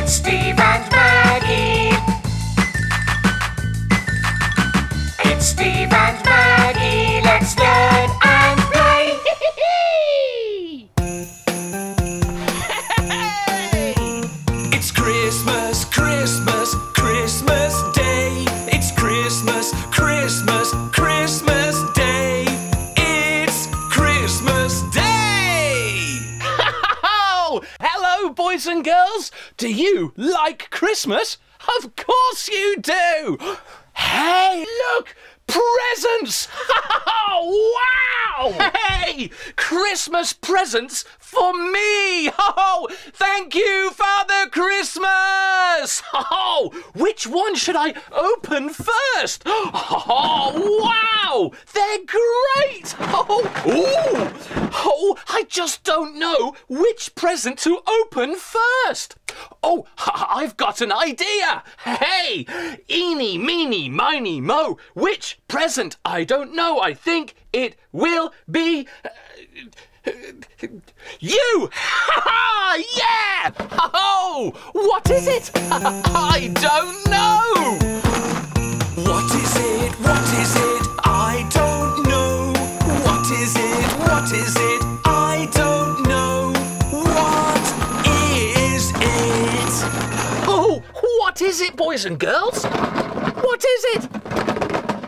It's Steve and Maggie. It's Steve and Maggie. Let's learn and play. It's Christmas, Christmas, Christmas Day. It's Christmas, Christmas, Christmas Day. It's Christmas Day! Hello, boys and girls. Do you like Christmas? Of course you do. Hey, look! Presents! Wow! Hey! Christmas presents for me! Oh, thank you, Father Christmas! Oh, which one should I open first? Oh, wow! They're great! Oh, I just don't know which present to open first. Oh, I've got an idea! Hey! Eeny, meeny, miny, mo. Which present? I don't know. I think it will be... you! Yeah! Oh! What is it? I don't know! What is it? What is it? I don't know. What is it? What is it? I don't know. What is it? Oh, what is it, boys and girls? What is it?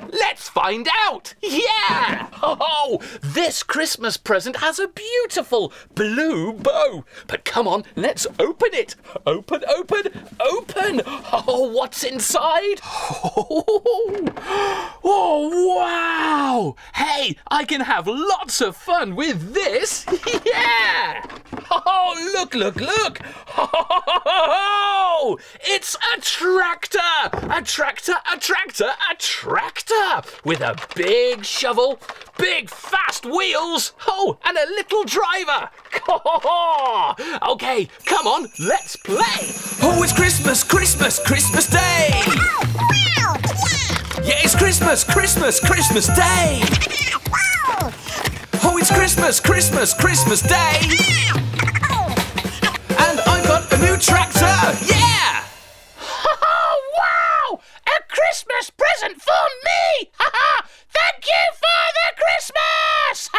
Let's find out! Yeah! Oh, this Christmas present has a beautiful blue bow. But come on, let's open it. Open, open, open. Oh, what's inside? Oh, wow! Hey, I can have lots of fun with this. Yeah! Oh, look, look, look! Oh, it's a tractor! A tractor, a tractor, a tractor! With a big shovel, big fast wheels, oh, and a little driver. Okay, come on, let's play. Oh, it's Christmas, Christmas, Christmas Day! Yeah, it's Christmas, Christmas, Christmas Day! Oh, it's Christmas, Christmas, Christmas Day! And I've got a new tractor! Yeah! Oh, wow! A Christmas present for me! Thank you, Father Christmas!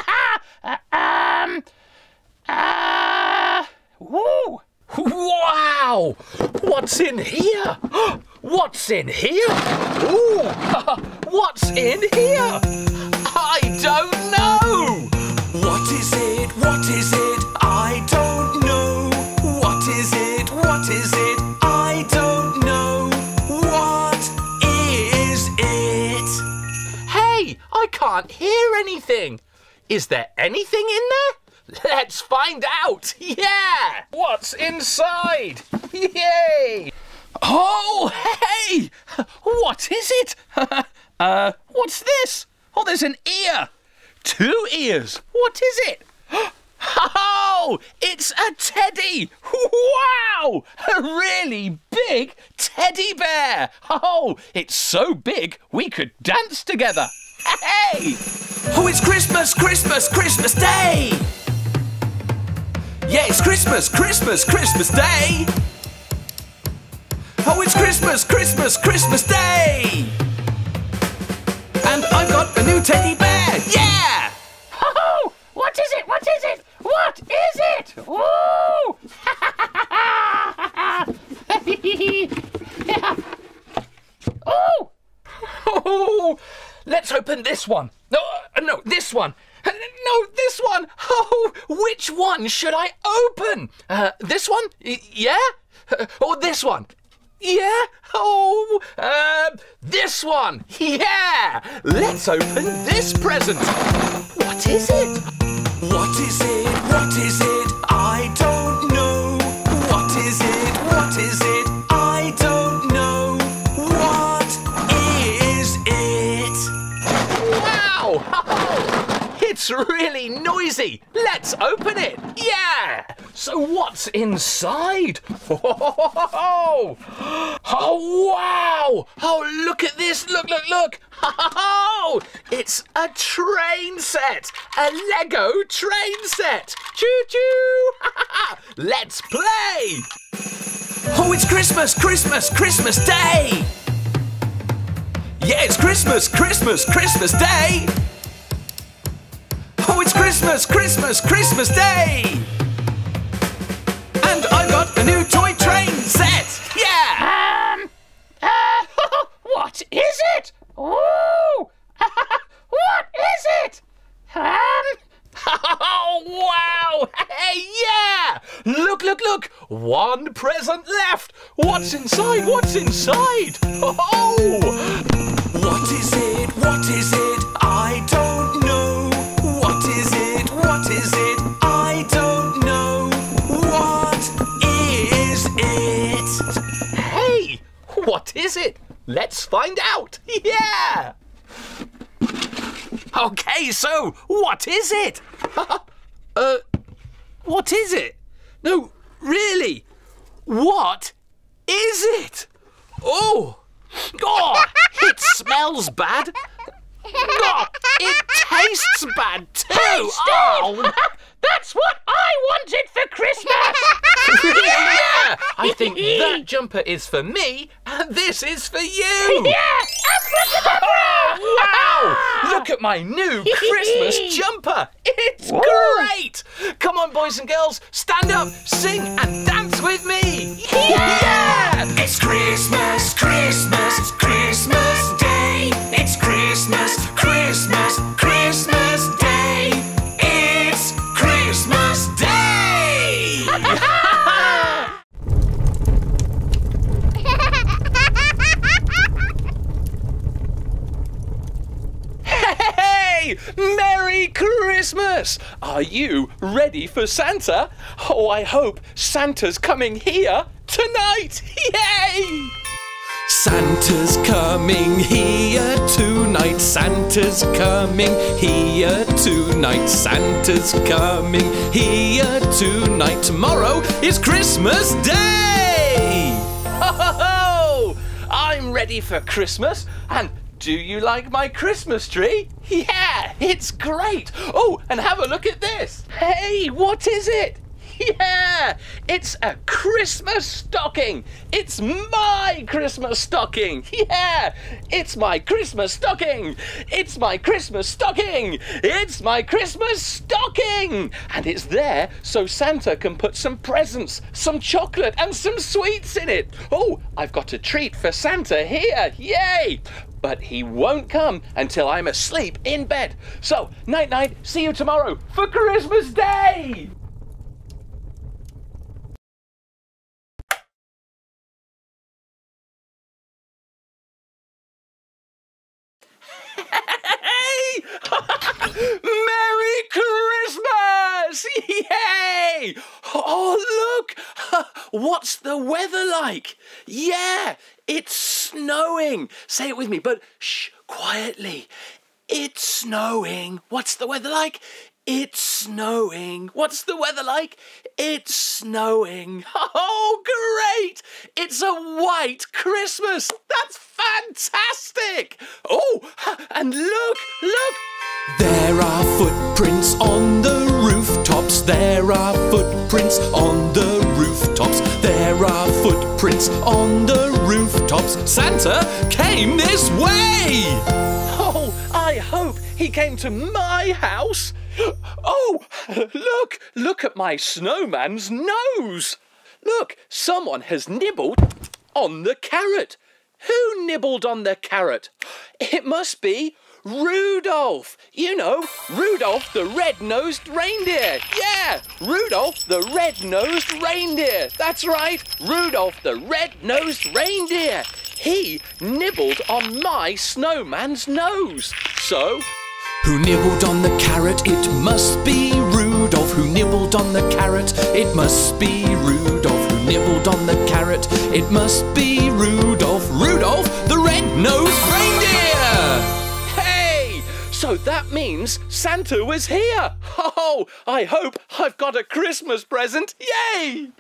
Woo! Wow! What's in here? What's in here? Ooh! What's in here? I don't know! What is it? What is it? I don't know. What is it? What is it? I don't know. What is it? Hey, I can't hear anything. Is there anything in there? Let's find out. Yeah! What's inside? Yay! Oh, hey! What is it? What's this? Oh, there's an ear. 2 ears. What is it? Oh, it's a teddy. Wow! A really big teddy bear. Oh, it's so big we could dance together. Hey! Oh, it's Christmas, Christmas, Christmas Day! Yeah, it's Christmas, Christmas, Christmas Day! Oh, it's Christmas, Christmas, Christmas Day! And I've got a new teddy bear! Yeah! Oh, what is it? What is it? What is it? Woo! Oh! Let's open this one. No, this one. No, this one. Oh, which one should I open? This one? Yeah? Or this one? Yeah? Oh, this one. Yeah! Let's open this present. What is it? What is it? What is it? I don't know. What is it? What is it? I don't know. What is it? Wow! It's really noisy. Let's open it. Yeah! So what's inside? Oh, wow! Oh, look at this. Look, look, look. Oh, it's a train set. A Lego train set. Choo-choo. Let's play. Oh, Oh, it's Christmas, Christmas, Christmas Day! Yeah, it's Christmas, Christmas, Christmas Day! Oh, it's Christmas, Christmas, Christmas Day! And I've got a new toy train set! Yeah! What is it? Ooh! What is it? Oh, wow! Hey, yeah! Look, look, look! One present left! What's inside? What's inside? Oh! What is it? What is it? I don't know. What is it? What is it? I don't know. What is it? Hey! What is it? Let's find out! Yeah! Okay, so, what is it? What is it? No, really, what is it? Oh, it smells bad. Oh, it tastes bad too. Hey, Steve! Oh. That's what I wanted for Christmas! Yeah, I think that jumper is for me and this is for you. Yeah! Abracadabra! Wow! Look at my new Christmas jumper. It's great. Come on, boys and girls, stand up, sing and dance with me. Yeah! It's Christmas, Christmas, Christmas Day. It's Christmas, Christmas, Christmas Day. It's Christmas Day! Hey! Merry Christmas! Are you ready for Santa? Oh, I hope Santa's coming here tonight. Yay! Santa's coming here tonight. Santa's coming here tonight. Santa's coming here tonight. Tomorrow is Christmas Day! Ho, ho, ho! I'm ready for Christmas, and do you like my Christmas tree? Yeah, it's great. Oh, and have a look at this. Hey, what is it? Yeah, it's a Christmas stocking. It's my Christmas stocking. Yeah, it's my Christmas stocking. It's my Christmas stocking. It's my Christmas stocking. And it's there so Santa can put some presents, some chocolate and some sweets in it. Oh, I've got a treat for Santa here. Yay! But he won't come until I'm asleep in bed. So, night night, see you tomorrow for Christmas Day. Hey! Merry Christmas! Yay! Oh, look! What's the weather like? Yeah, it's snowing. Say it with me, but shh, quietly. It's snowing. What's the weather like? It's snowing. What's the weather like? It's snowing. Oh, great! It's a white Christmas. That's fantastic. Oh, and look, look. There are footprints on the rooftops. There are footprints on the rooftops. There are footprints on the rooftops. Santa came this way. Oh, I hope he came to my house. Oh, look at my snowman's nose. Look, someone has nibbled on the carrot. Who nibbled on the carrot? It must be Rudolph. You know, Rudolph the red-nosed reindeer. Yeah, Rudolph the red-nosed reindeer. That's right, Rudolph the red-nosed reindeer. He nibbled on my snowman's nose. So, who nibbled on the carrot? It must be Rudolph. Who nibbled on the carrot? It must be Rudolph. Who nibbled on the carrot? It must be Rudolph. Rudolph the red-nosed reindeer! hey, so that means Santa was here. Oh, I hope I've got a Christmas present. Yay!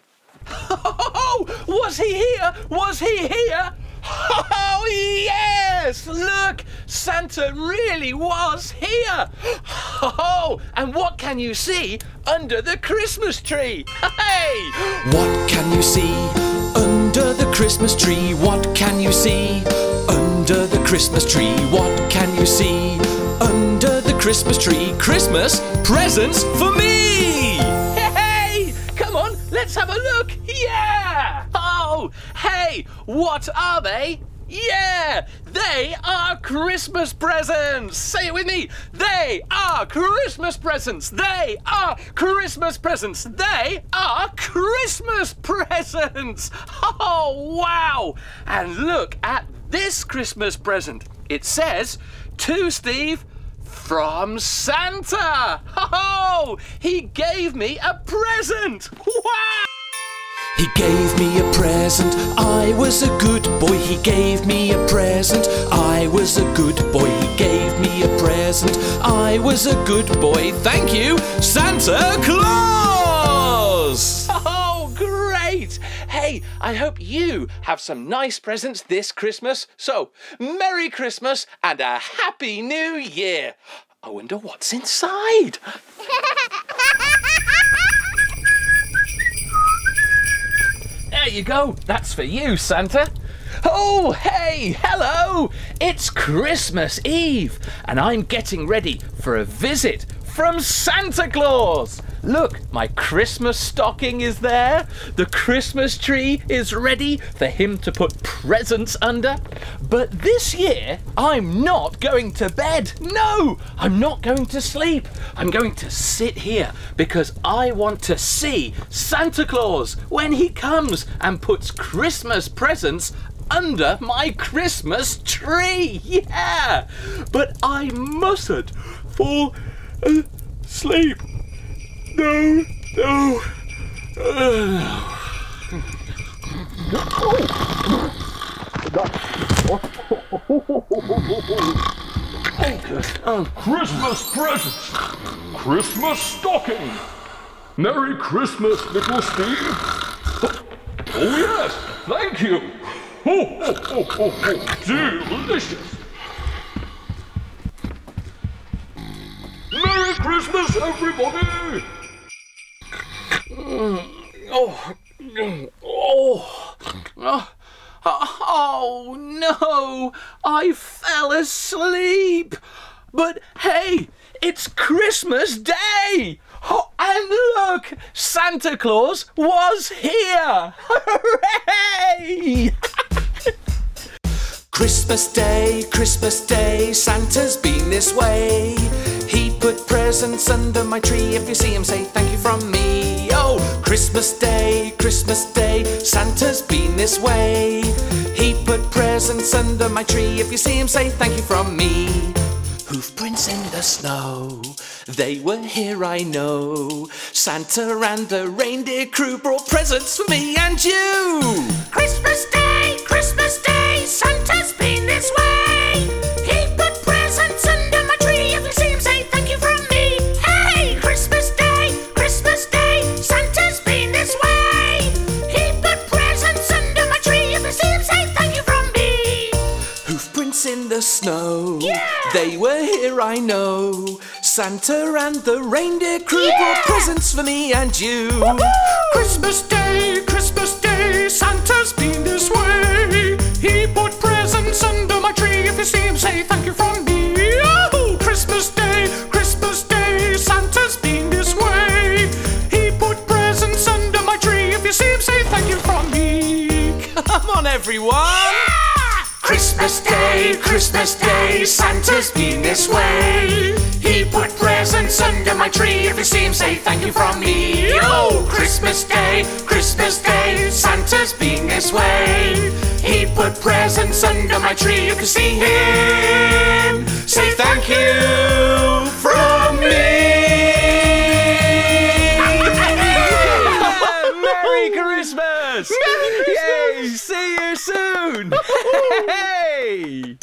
Oh, was he here? Was he here? Oh, yes! Look, Santa really was here. Oh, and what can you see under the Christmas tree? Hey! What can you see Under the Christmas tree, what can you see? Under the Christmas tree, what can you see? Under the Christmas tree, Christmas presents for me! Hey, come on, let's have a look. Yeah! Oh, hey, what are they? Yeah, they are Christmas presents. Say it with me. They are Christmas presents. They are Christmas presents. They are Christmas presents. Oh, wow. And look at this Christmas present. It says, to Steve, from Santa. Oh, he gave me a present. Wow. He gave me a present, I was a good boy. He gave me a present, I was a good boy. He gave me a present, I was a good boy. Thank you, Santa Claus! Oh, great! Hey, I hope you have some nice presents this Christmas. So, Merry Christmas and a Happy New Year. I wonder what's inside. There you go. That's for you, Santa. Oh, hey, hello. It's Christmas Eve, and I'm getting ready for a visit from Santa Claus. Look, my Christmas stocking is there. The Christmas tree is ready for him to put presents under. But this year, I'm not going to bed. No, I'm not going to sleep. I'm going to sit here because I want to see Santa Claus when he comes and puts Christmas presents under my Christmas tree. Yeah, but I mustn't fall asleep. No, no. Christmas presents! Christmas stocking! Merry Christmas, little Steve! Oh yes, thank you! Delicious! Merry Christmas, everybody! Oh no, I fell asleep. But hey, it's Christmas Day. Oh, and look, Santa Claus was here. Hooray! Christmas Day, Santa's been this way. He put presents under my tree. If you see him, say thank you from me. Oh, Christmas Day, Santa's been this way. He put presents under my tree. If you see him, say thank you from me. Hoof prints in the snow, they were here, I know. Santa and the reindeer crew brought presents for me and you. Christmas Day, Santa's been this way. He put presents under my tree. If you see him, say thank you from me. Hey, Christmas Day, Santa's been this way. He put presents under my tree. If you see him, say thank you from me. Hoof prints in the snow, Yeah. they were here, I know. Santa and the reindeer crew brought presents for me and you. Christmas Day, Santa's been this way. He put presents under my tree. If you see him, say thank you from me. Oh, Christmas Day, Santa's been this way. He put presents under my tree. If you see him, say thank you from me. Come on, everyone! Christmas Day, Santa's been this way. He put presents under my tree. If you see him, say thank you from me. Oh, Christmas Day, Santa's been this way. He put presents under my tree. If you see him, say thank you from me. Merry Christmas! Yay! See you soon! Hey!